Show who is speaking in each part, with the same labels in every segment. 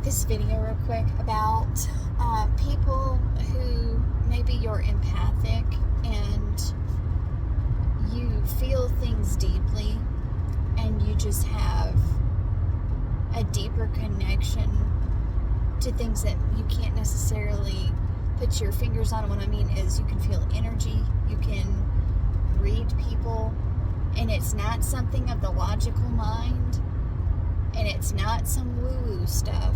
Speaker 1: this video real quick about people who maybe you're empathic and you feel things deeply and you just have a deeper connection to things that you can't necessarily put your fingers on. What I mean is you can feel energy, you can read people, and it's not something of the logical mind, and it's not some woo-woo stuff,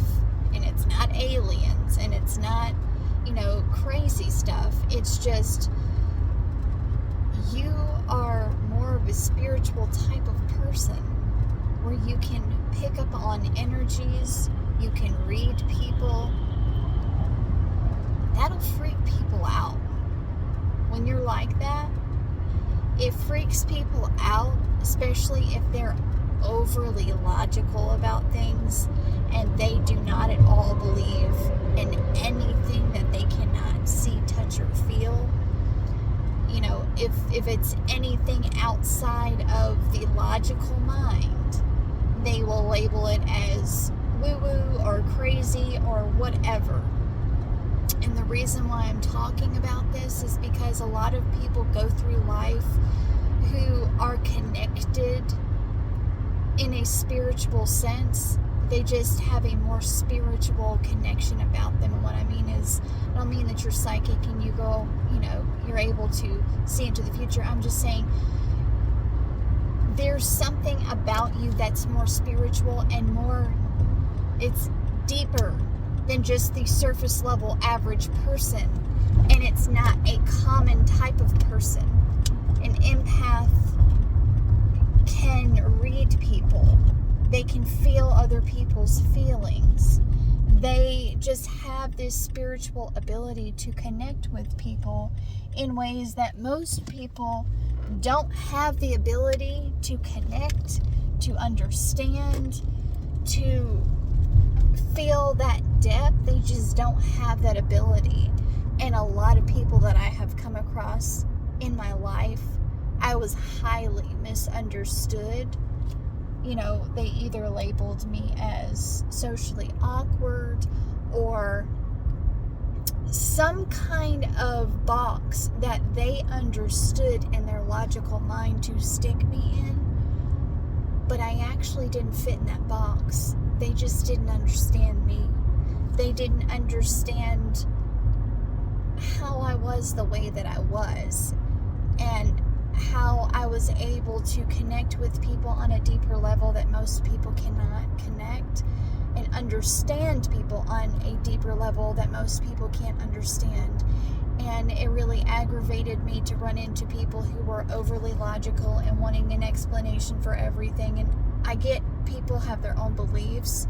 Speaker 1: and it's not aliens, and it's not, crazy stuff. It's just you are more of a spiritual type of person where you can pick up on energies, you can read people. That'll freak people out. When you're like that, it freaks people out, especially if they're overly logical about things and they do not at all believe in anything that they cannot see, touch, or feel. If it's anything outside of the logical mind, they will label it as woo-woo or crazy or whatever. And the reason why I'm talking about this is because a lot of people go through life who are connected in a spiritual sense. They just have a more spiritual connection about them. And what I mean is, I don't mean that you're psychic and you go, you're able to see into the future. I'm just saying there's something about you that's more spiritual and it's deeper than just the surface level average person. And it's not a common type of person. An empath can read people. They can feel other people's feelings. They just have this spiritual ability to connect with people in ways that most people don't have the ability to connect, to understand, to feel that depth. They just don't have that ability. And a lot of people that I have come across in my life, I was highly misunderstood. They either labeled me as socially awkward or some kind of box that they understood in their logical mind to stick me in. But I actually didn't fit in that box. They just didn't understand me. They didn't understand how I was the way that I was, and how I was able to connect with people on a deeper level that most people cannot connect, and understand people on a deeper level that most people can't understand. And it really aggravated me to run into people who were overly logical and wanting an explanation for everything. And I get people have their own beliefs,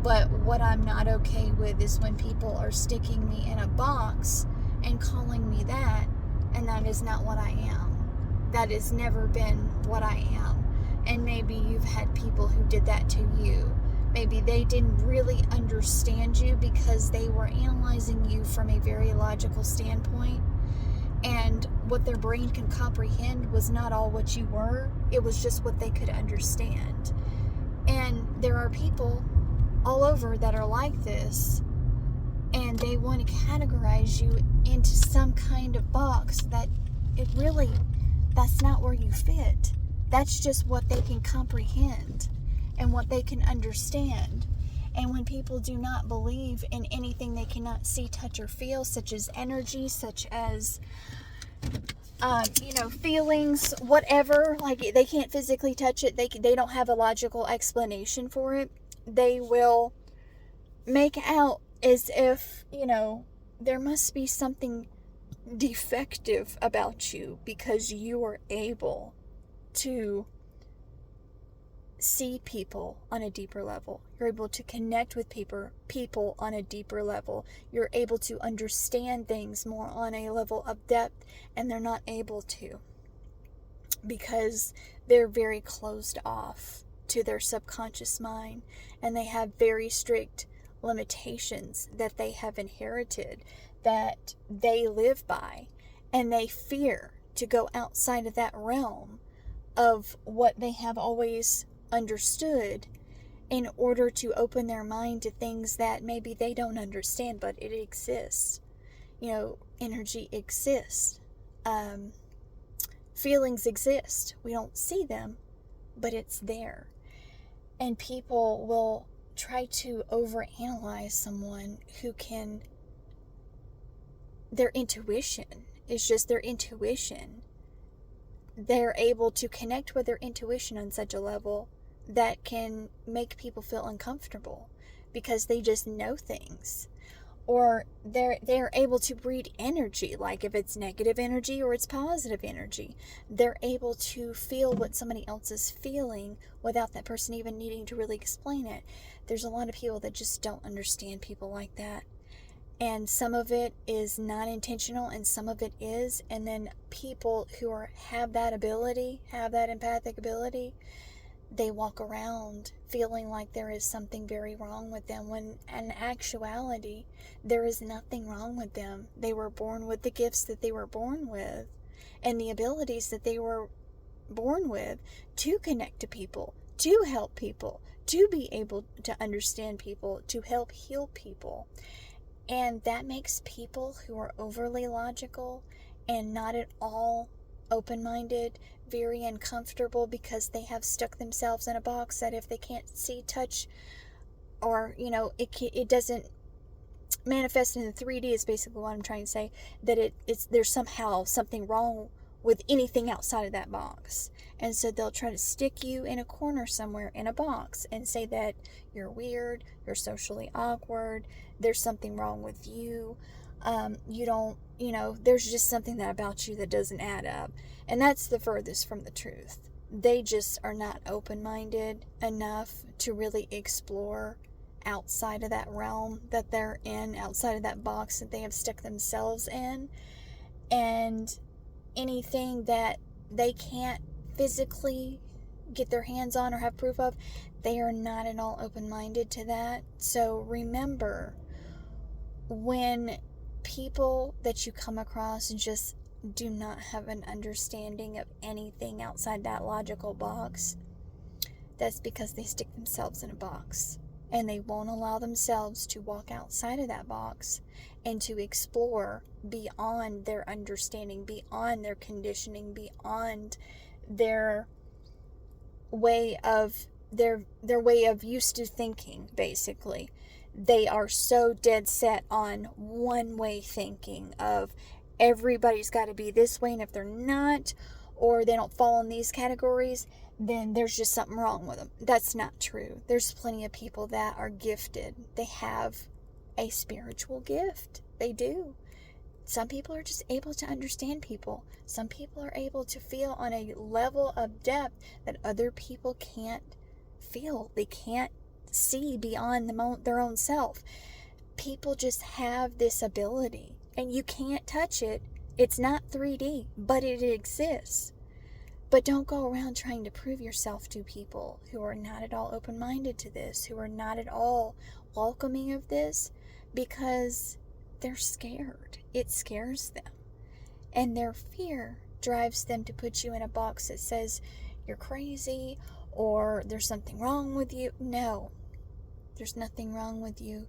Speaker 1: but what I'm not okay with is when people are sticking me in a box and calling me that, and that is not what I am. That has never been what I am. And maybe you've had people who did that to you. Maybe they didn't really understand you because they were analyzing you from a very logical standpoint. And what their brain can comprehend was not all what you were. It was just what they could understand. And there are people all over that are like this. And they want to categorize you into some kind of box that that's not where you fit. That's just what they can comprehend and what they can understand. And when people do not believe in anything they cannot see, touch, or feel, such as energy, such as, feelings, whatever, like they can't physically touch it, they don't have a logical explanation for it, they will make out as if, there must be something defective about you because you are able to see people on a deeper level. You're able to connect with people on a deeper level. You're able to understand things more on a level of depth, and they're not able to because they're very closed off to their subconscious mind, and they have very strict limitations that they have inherited that they live by, and they fear to go outside of that realm of what they have always understood in order to open their mind to things that maybe they don't understand, but it exists. Energy exists. Feelings exist. We don't see them, but it's there. And people will try to overanalyze someone who can, their intuition is just their intuition. They're able to connect with their intuition on such a level that can make people feel uncomfortable because they just know things. Or they're able to read energy, like if it's negative energy or it's positive energy. They're able to feel what somebody else is feeling without that person even needing to really explain it. There's a lot of people that just don't understand people like that. And some of it is not intentional and some of it is. And then people who have that ability, have that empathic ability, they walk around feeling like there is something very wrong with them, when in actuality there is nothing wrong with them. They were born with the gifts that they were born with and the abilities that they were born with to connect to people, to help people, to be able to understand people, to help heal people. And that makes people who are overly logical and not at all open-minded very uncomfortable, because they have stuck themselves in a box that if they can't see, touch, or it doesn't manifest in the 3D is basically what I'm trying to say, that there's somehow something wrong with anything outside of that box. And so they'll try to stick you in a corner somewhere in a box and say that you're weird, you're socially awkward, there's something wrong with you, there's just something about you that doesn't add up. And that's the furthest from the truth. They just are not open-minded enough to really explore outside of that realm that they're in, outside of that box that they have stuck themselves in. And anything that they can't physically get their hands on or have proof of, they are not at all open-minded to that. So remember, when people that you come across just do not have an understanding of anything outside that logical box, that's because they stick themselves in a box and they won't allow themselves to walk outside of that box and to explore beyond their understanding, beyond their conditioning, beyond their way of used to thinking. Basically, they are so dead set on one way thinking of everybody's got to be this way, and if they're not, or they don't fall in these categories, then there's just something wrong with them. That's not true. There's plenty of people that are gifted. They have a spiritual gift. They do. Some people are just able to understand people. Some people are able to feel on a level of depth that other people can't feel. They can't see beyond their own self. People just have this ability, and you can't touch it. It's not 3D, but it exists. But don't go around trying to prove yourself to people who are not at all open-minded to this, who are not at all welcoming of this, because they're scared. It scares them. And their fear drives them to put you in a box that says you're crazy or there's something wrong with you. No, there's nothing wrong with you.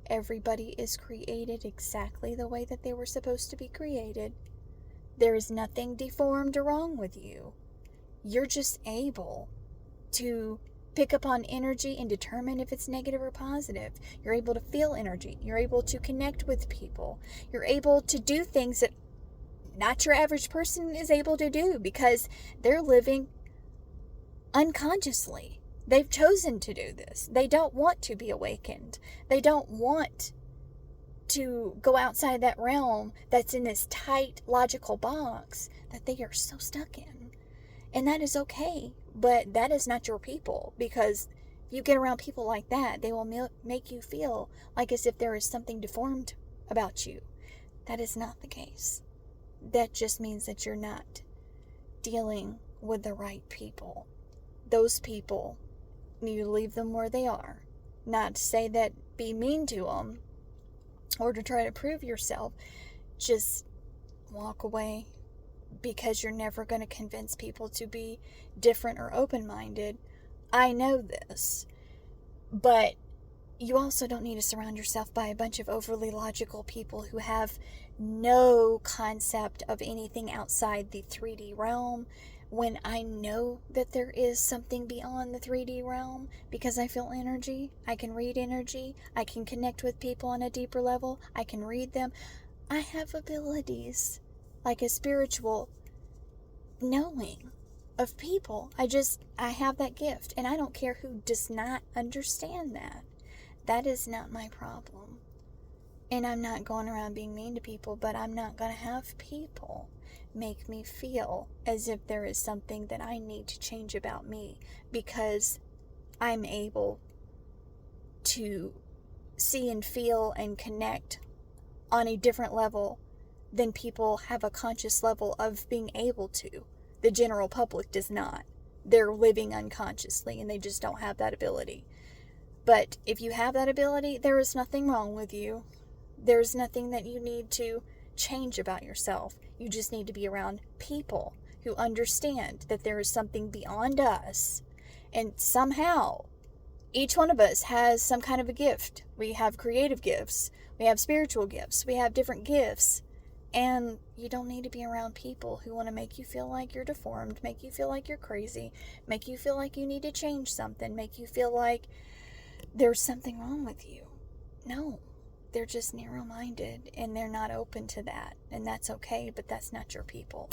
Speaker 1: Everybody is created exactly the way that they were supposed to be created. There is nothing deformed or wrong with you. You're just able to pick up on energy and determine if it's negative or positive. You're able to feel energy. You're able to connect with people. You're able to do things that not your average person is able to do because they're living unconsciously. They've chosen to do this. They don't want to be awakened. They don't want to go outside that realm that's in this tight, logical box that they are so stuck in. And that is okay, but that is not your people, because if you get around people like that, they will make you feel like as if there is something deformed about you. That is not the case. That just means that you're not dealing with the right people. Those people, you leave them where they are. Not to say that be mean to them or to try to prove yourself. Just walk away, because you're never going to convince people to be different or open-minded. I know this. But you also don't need to surround yourself by a bunch of overly logical people who have no concept of anything outside the 3D realm, when I know that there is something beyond the 3D realm because I feel energy. I can read energy. I can connect with people on a deeper level. I can read them. I have abilities like a spiritual knowing of people. I have that gift, and I don't care who does not understand that. That is not my problem. And I'm not going around being mean to people, but I'm not going to have people make me feel as if there is something that I need to change about me because I'm able to see and feel and connect on a different level than people have a conscious level of being able to. The general public does not. They're living unconsciously and they just don't have that ability. But if you have that ability, there is nothing wrong with you. There's nothing that you need to change about yourself. You just need to be around people who understand that there is something beyond us. And somehow, each one of us has some kind of a gift. We have creative gifts. We have spiritual gifts. We have different gifts. And you don't need to be around people who want to make you feel like you're deformed, make you feel like you're crazy, make you feel like you need to change something, make you feel like there's something wrong with you. No, they're just narrow-minded and they're not open to that. And that's okay, but that's not your people.